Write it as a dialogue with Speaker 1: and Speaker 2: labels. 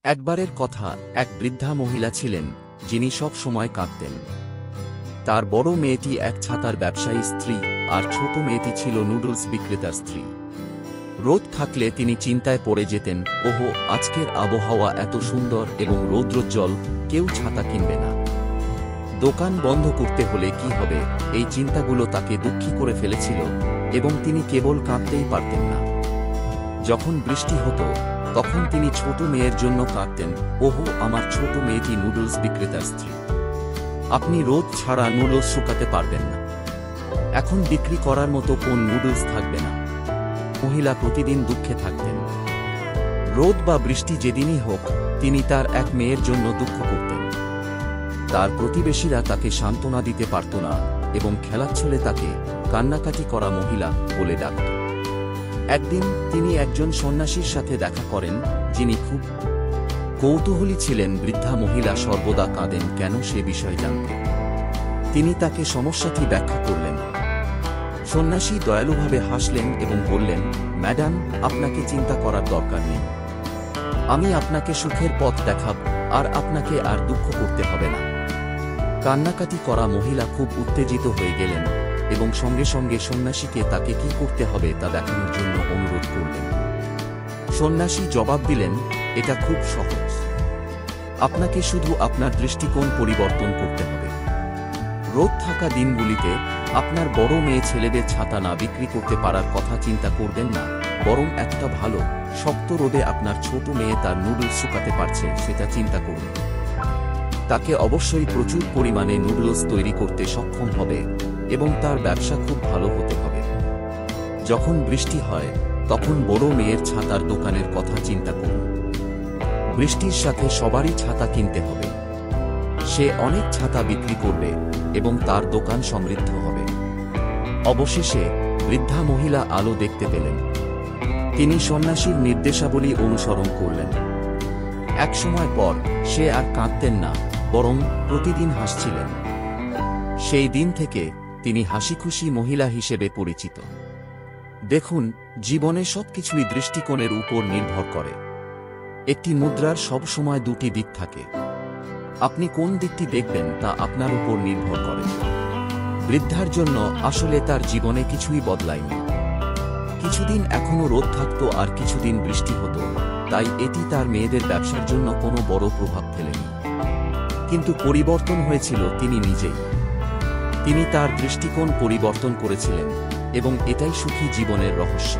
Speaker 1: একবারের কথা, এক বৃদ্ধা মহিলা ছিলেন যিনি সব সময় কাঁদতেন। তার বড় মেয়েটি এক ছাতার ব্যবসায়ী স্ত্রী, আর ছোট মেয়েটি ছিল নুডলস বিক্রেতার স্ত্রী। রোদ থাকলে তিনি চিন্তায় পড়ে যেতেন, ওহো, আজকের আবহাওয়া এত সুন্দর এবং রৌদ্রোজ্জ্বল, কেউ ছাতা কিনবে না। দোকান বন্ধ করতে হলে কি হবে, এই চিন্তাগুলো তাকে দুঃখী করে ফেলেছিল এবং তিনি কেবল কাঁদতেই পারতেন না। যখন বৃষ্টি হতো তখন তিনি ছোট মেয়ের জন্য কাঁদতেন, ওহো, আমার ছোট মেয়েটি নুডলস বিক্রেতার স্ত্রী। আপনি রোদ ছাড়া নুডলস শুকাতে পারবেন না। এখন বিক্রি করার মতো কোন নুডলস থাকবে না। মহিলা প্রতিদিন দুঃখে থাকতেন। রোদ বা বৃষ্টি যেদিনই হোক, তিনি তার এক মেয়ের জন্য দুঃখ করতেন। তার প্রতিবেশীরা তাকে সান্ত্বনা দিতে পারত না এবং খেলাচ্ছলে তাকে কান্নাকাটি করা মহিলা বলে ডাকত। একদিন তিনি একজন সন্ন্যাসীর সাথে দেখা করেন, যিনি খুব কৌতূহলী ছিলেন। বৃদ্ধা মহিলা সর্বদা কাঁদেন কেন সে বিষয়ে জানতে। তিনি তাকে সমস্যাটি ব্যাখ্যা করলেন। সন্ন্যাসী দয়ালুভাবে হাসলেন এবং বললেন, ম্যাডাম, আপনাকে চিন্তা করার দরকার নেই। আমি আপনাকে সুখের পথ দেখাব, আর আপনাকে আর দুঃখ করতে হবে না। কান্নাকাটি করা মহিলা খুব উত্তেজিত হয়ে গেলেন এবং সঙ্গে সঙ্গে সন্ন্যাসীকে তাকে কি করতে হবে তা দেখানোর জন্য অনুরোধ করলেন। সন্ন্যাসী জবাব দিলেন, এটা খুব সহজ। আপনাকে শুধু আপনার দৃষ্টিকোণ পরিবর্তন করতে হবে। রোদ থাকা দিনগুলিতে আপনার বড় মেয়ে ছেলেদের ছাতা না বিক্রি করতে পারার কথা চিন্তা করবেন না, বরং একটা ভালো শক্ত রোদে আপনার ছোট মেয়ে তার নুডলস শুকাতে পারছে সেটা চিন্তা করুন। তাকে অবশ্যই প্রচুর পরিমাণে নুডলস তৈরি করতে সক্ষম হবে এবং তার ব্যবসা খুব ভালো হতে হবে। যখন বৃষ্টি হয় তখন বড় মেয়ের ছাতার দোকানের কথা চিন্তা করুন। বৃষ্টির সাথে সবারই ছাতা কিনতে হবে। সে অনেক ছাতা বিক্রি করবে এবং তার দোকান সমৃদ্ধ হবে। অবশেষে বৃদ্ধা মহিলা আলো দেখতে পেলেন। তিনি সন্ন্যাসীর নির্দেশাবলী অনুসরণ করলেন। এক সময় পর সে আর কাঁদতেন না, বরং প্রতিদিন হাসছিলেন। সেই দিন থেকে তিনি হাসিখুশি মহিলা হিসেবে পরিচিত। দেখুন, জীবনে সবকিছুই দৃষ্টিকোণের উপর নির্ভর করে। একটি মুদ্রার সবসময় দুটি দিক থাকে। আপনি কোন দিকটি দেখবেন তা আপনার উপর নির্ভর করে। বৃদ্ধার জন্য আসলে তার জীবনে কিছুই বদলায়নি। কিছুদিন এখনো রোদ থাকত আর কিছুদিন বৃষ্টি হতো, তাই এটি তার মেয়েদের ব্যবসার জন্য কোনো বড় প্রভাব ফেলেনি। কিন্তু পরিবর্তন হয়েছিল তিনি নিজেই। তিনি তার দৃষ্টিকোণ পরিবর্তন করেছিলেন এবং এটাই সুখী জীবনের রহস্য।